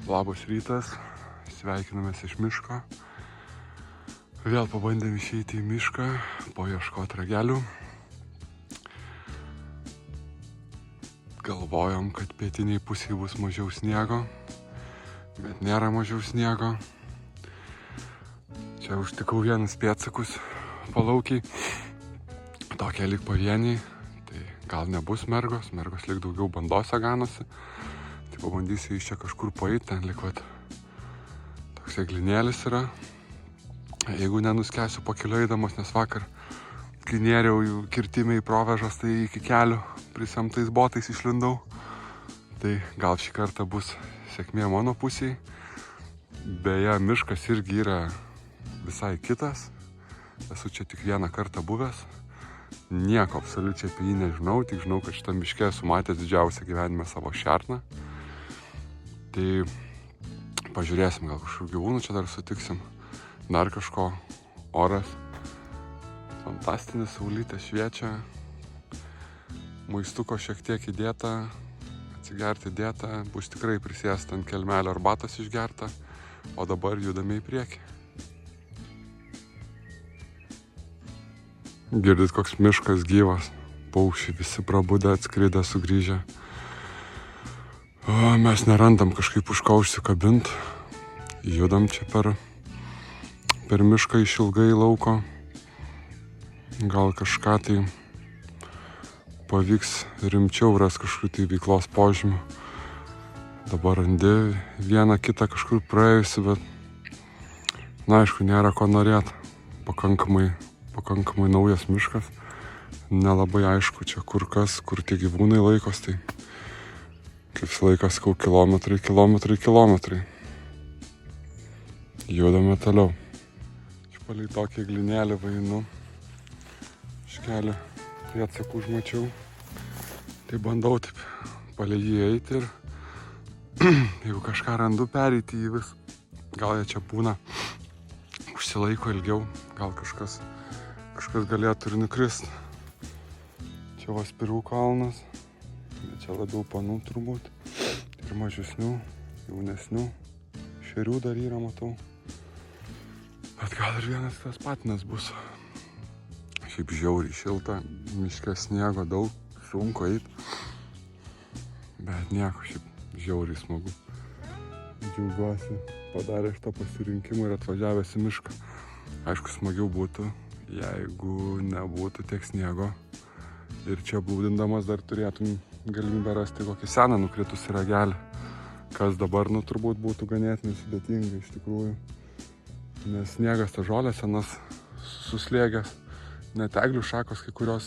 Labas rytas, sveikinamės iš miško. Vėl pabandėm išeiti į mišką, paieškoti ragelių. Galvojom, kad pietiniai pusėje bus mažiau sniego, bet nėra mažiau sniego. Čia užtikau vienus pėdsakus palaukiai, tokie lyg pavieniai, tai gal nebus mergos lyg daugiau bandose ganosi. Tai pabandysiu iš čia kažkur paeiti, ten lyg vat toks eglinėlis yra. Jeigu nenuskesiu pakeliu eidamas, nes vakar klinėriau jų kirtimai provežas, tai iki kelių prisemtais botais išlindau. Tai gal šį kartą bus sėkmė mano pusėje. Beje, miškas irgi yra visai kitas. Esu čia tik vieną kartą buvęs. Nieko absoliučiai apie jį nežinau, tik žinau, kad šitą miške esu matęs didžiausią gyvenime savo šerną. Tai pažiūrėsim, gal kažkokių gyvūnų čia dar sutiksim. Dar kažko, oras. Fantastinis, saulytė šviečia. Maistuko šiek tiek įdėta, atsigerti įdėta. Bus tikrai prisėsta ant kelmelio arbatos išgerta. O dabar judame į priekį. Girdit, koks miškas gyvas. Paukščiai visi prabudę, atskridę, sugrįžę. O, mes nerandam kažkaip už ko užsikabint. Judam čia per mišką išilgai lauko. Gal kažką tai pavyks rimčiau ras kažkokių tai veiklos požymių. Dabar randi vieną kitą kažkur praėjusi, bet na, aišku, nėra ko norėt. Pakankamai naujas miškas. Nelabai aišku čia kur kas, kur tie gyvūnai laikos, tai kaip laikas sakau, kilometrai. Judame toliau. Čia palei tokį eglinėlį vainu. Iškelį pėdsakų užmačiau. Tai bandau taip palei jį eiti ir jeigu kažką randu pereiti jį vis. Gal jie čia būna, užsilaiko ilgiau, gal kažkas galėtų ir nukrist. Čia Vaspirių kalnas, bet čia labiau panų turbūt. Ir mažesnių, jaunesnių, šerių dar yra, matau. Bet gal ir vienas tas patinas bus. Šiaip žiauriai šilta, miške sniego daug, sunku eit. Bet nieko, šiaip žiauriai smagu. Džiaugiuosi, padarė šitą pasirinkimą ir atvažiavęs į mišką. Aišku, smagiau būtų, jeigu nebūtų tiek sniego. Ir čia blūdindamas dar turėtum galimybę rasti kokį seną nukritusį ragelį. Kas dabar, turbūt būtų ganėtinai sudėtinga iš tikrųjų. Nes sniegas ta žolė senas suslėgęs. Net eglių šakos, kai kurios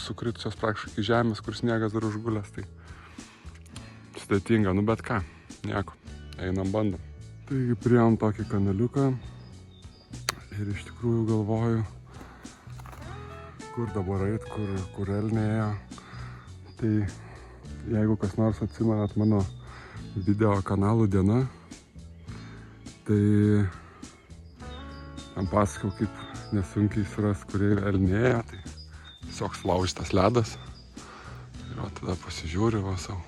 sukritusios praktiškai iki žemės, kur sniegas dar užgulęs. Tai sudėtinga, bet ką, nieko. Einam, bandom. Taigi priėjom tokį kanaliuką. Ir iš tikrųjų galvoju, kur dabar eit, kur elnė ėjo. Tai jeigu kas nors atsimenat mano video kanalų diena, tai ten pasakau, kaip nesunkiai suras, kur elnė ėjo. Tai tiesiog sulaužytas ledas. Ir tada pasižiūriu savo.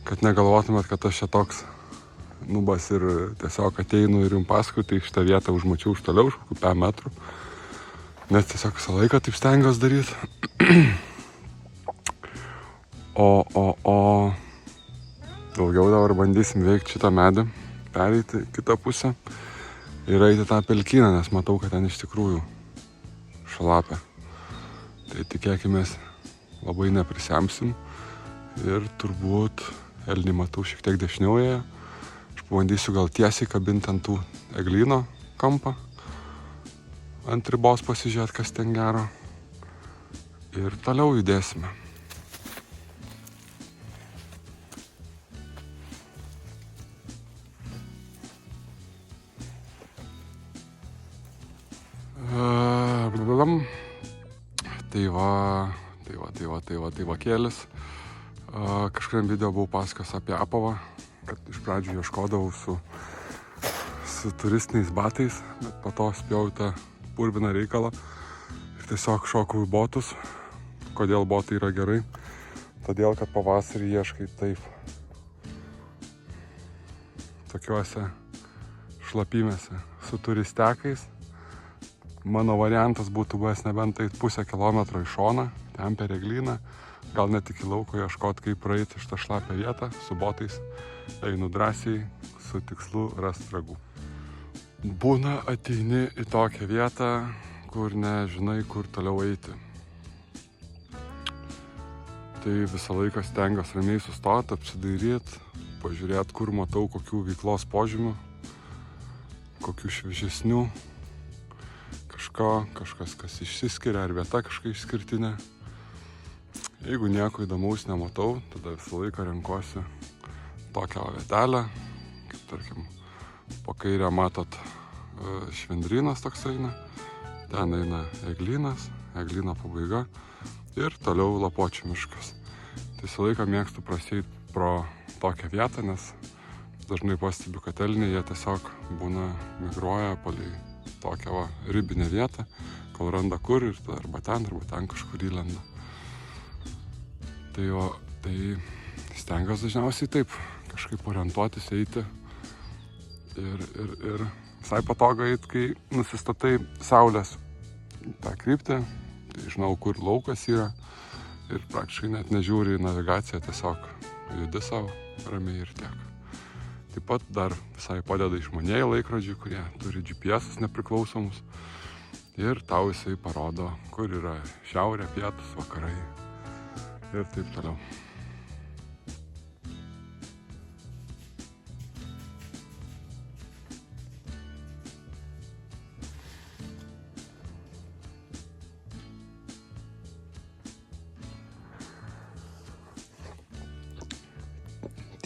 Kad negalvotumėt, kad aš čia toks nubas ir tiesiog ateinu ir jums pasakoju, tai šitą vietą užmačiau už toliau, už kokių 5 metrų. Nes tiesiog visą laiką taip stengiuosi daryti. O daugiau dabar bandysim veikti šitą medį, pereiti kitą pusę ir eiti tą pelkyną, nes matau, kad ten iš tikrųjų šalapė. Tai tikėkimės labai neprisemsim ir turbūt elnį matau šiek tiek dešiniau ėjo. Aš pabandysiu gal tiesiai kabinti ant tų eglyno kampą. Ant ribos pasižiūrėti, kas ten gero. Ir toliau judėsime. Tai va kėlis. Kažkuriam video buvau pasakojęs apie apavą, kad iš pradžių ieškodavau su turistiniais batais, bet po to spėjau tą purviną reikalą ir tiesiog šokau į botus. Kodėl botai yra gerai? Todėl, kad pavasarį ieškai taip tokiuose šlapymėse su turistekais. Mano variantas būtų buvęs nebent eit pusę kilometro į šoną, ten per Eglyną, gal net iki lauko ieškot, kaip praeiti šitą šlapią vietą su botais. Einu drąsiai su tikslu rasti ragų. Būna ateini į tokią vietą, kur nežinai, kur toliau eiti. Tai visą laiką stengiuosi ramiai sustoti, apsidairyti, pažiūrėti, kur matau kokių veiklos požymių, kokių šviežesnių, kažkas, kas išsiskiria, ar vieta kažkokia išskirtinė. Jeigu nieko įdomaus nematau, tada visą laiką renkuosi tokią vietelę, kaip tarkim, po kairę matot Švendrynas toks eina, ten eina Eglynas, Eglyno pabaiga ir toliau Lapuočių miškas. Tai visą laiką mėgstu praseit pro tokią vietą, nes dažnai pastebiu, kad elniai jie tiesiog migruoja palei tokią ribinę vietą, kol randa kur ir arba ten kažkur įlenda. Tai stengiuosi dažniausiai taip kažkaip orientuotis, eiti ir visai patogu eiti, kai nusistatai saulės tą kryptį, tai žinau, kur laukas yra ir praktiškai net nežiūri į navigaciją, tiesiog judi savo ramiai ir tiek. Taip pat dar visai padeda išmanieji laikrodžiai, kurie turi GPS nepriklausomus ir tau jisai parodo, kur yra šiaurė, pietus, vakarai ir taip toliau.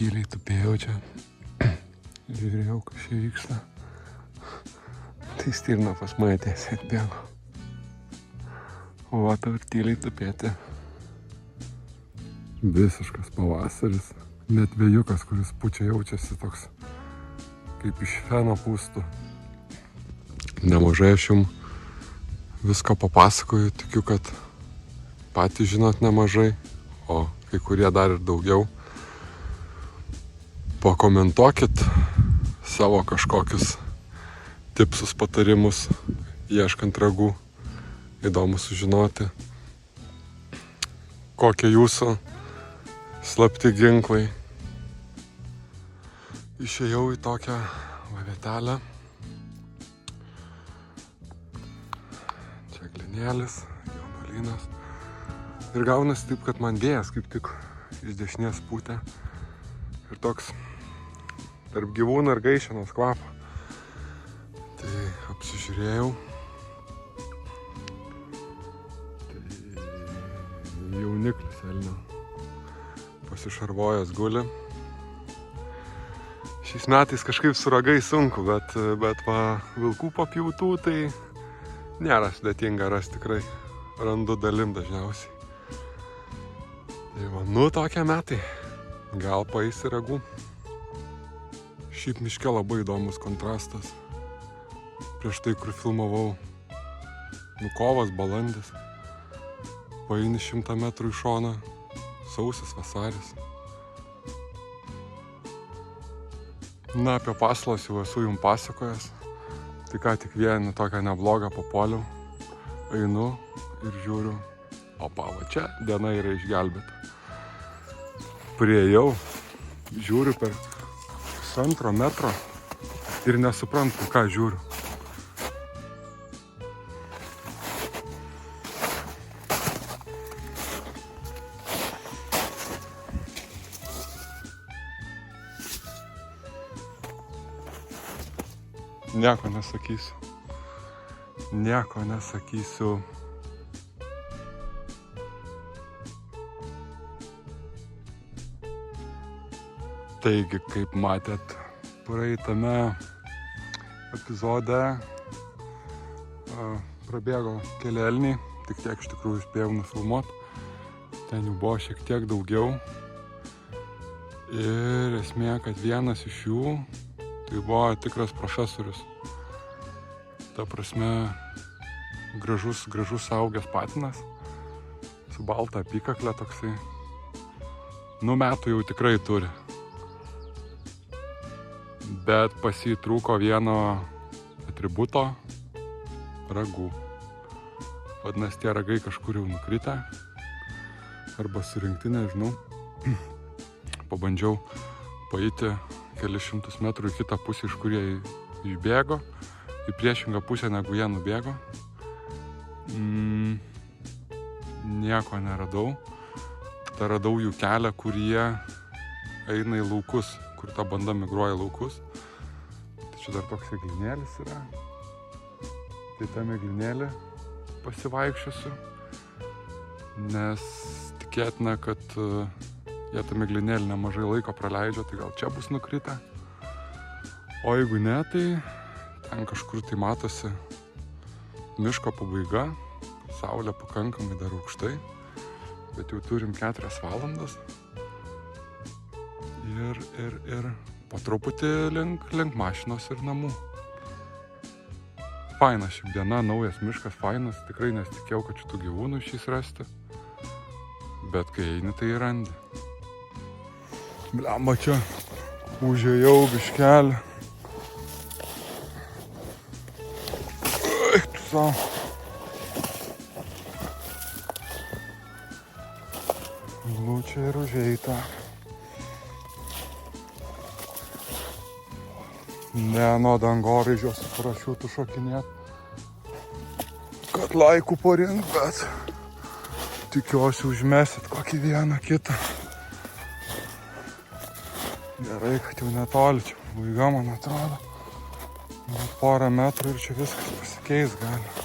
Tyliai tupėjau čia, žiūrėjau, kas čia vyksta. Tai stirna pas mane tiesiai atbėgo. O va tau ir tyliai tupėti. Visiškas pavasaris. Net vėjukas, kuris pučia, jaučiasi toks kaip iš feno pūstų. Nemažai aš jums visko papasakoju, tikiu, kad patys žinot nemažai, o kai kurie dar ir daugiau. Pakomentuokit savo kažkokius tipsus, patarimus, ieškant ragų. Įdomu sužinoti, kokie jūsų slapti ginklai. Išėjau į tokią vietelę. Čia Glinėlis, jaunuolynas. Ir gaunasi taip, kad man vėjas kaip tik iš dešinės pūtė. Ir toks tarp gyvūnų ir gaišenos kvapą. Tai apsižiūrėjau. Tai jauniklis elnio pasišarvojęs guli. Šiais metais kažkaip su ragai sunku, bet va, vilkų papjautų tai nėra sudėtinga rasti tikrai. Randu dalim dažniausiai. Tai va, tokie metai. Gal paeisi ragų. Šiaip miške labai įdomus kontrastas. Prieš tai, kur filmavau, kovas, balandis. Paeini 100 metrų į šoną, sausis, vasaris. Na, apie Pasalas jau esu jums pasakojęs. Tai ką tik vieną tokią neblogą papuoliau. Einu ir žiūriu. Opa, va čia diena yra išgelbėta. Priėjau, žiūriu per 1,5 metro ir nesuprantu, ką žiūriu. Nieko nesakysiu. Taigi, kaip matėt praeitame epizode, prabėgo keli elniai, tik tiek iš tikrųjų spėjau nufilmuoti. Ten jų buvo šiek tiek daugiau. Ir esmė, kad vienas iš jų tai buvo tikras profesorius. Ta prasme, gražus augęs patinas, su balta apykakle toksai. Metų jau tikrai turi. bet pas jį trūko vieno atributo – ragų. Vadinasi, tie ragai kažkur jau nukritę arba surinkti, nežinau. Pabandžiau paeiti kelis šimtus metrų į kitą pusę, iš kur jie išbėgo, į priešingą pusę, negu jie nubėgo. Nieko neradau. Ta radau jų kelią, kur jie eina į laukus, kur ta banda migruoja į laukus. Tai čia dar toks eglinėlis yra. Tai ta eglinėlė pasivaikščiosiu, nes tikėtina, kad jie tą eglinėlį nemažai laiko praleidžia, tai gal čia bus nukritę. O jeigu ne, tai ten kažkur tai matosi miško pabaiga, saulė pakankamai dar aukštai, bet jau turim 4 valandas ir po truputį link mašinos ir namų. Fainas šiaip diena, naujas miškas, fainas, tikrai nesitikėjau, kad šitų gyvūnų išeis rasti, bet kai eini, tai randi. Blemba, čia užėjau biškelį. Eik tu savo. Čia ir užeita. Ne nuo dangoraižio su parašiutu šokinėt, kad laikų porink, bet tikiuosi užmesit kokį vieną kitą. Gerai, kad jau netoli, čia pabaiga, man atrodo. Porą metrų ir čia viskas pasikeis gali.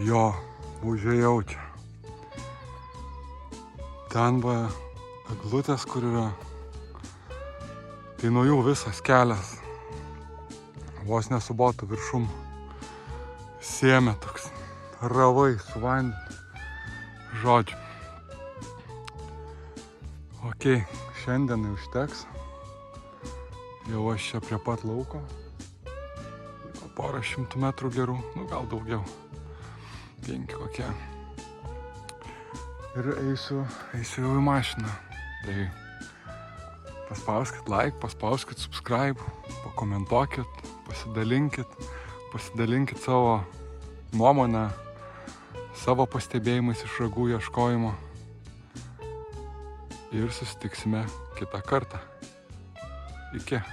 Jo, užėjau čia. Ten va eglutės, kur yra. Tai nuo jų visas kelias. Vos nesubotų viršum. Sėmė toks ravai su vandeniu. Žodžiu. Ok, šiandienai užteks. Jau aš čia prie pat lauko. Porą šimtų metrų gerų, nu gal daugiau. 5 kokie. Ir eisiu jau į mašiną. Tai paspauskit like, paspauskit subscribe, pakomentuokit, pasidalinkit savo nuomonę, savo pastebėjimais iš ragų ieškojimo. Ir susitiksime kitą kartą. Iki.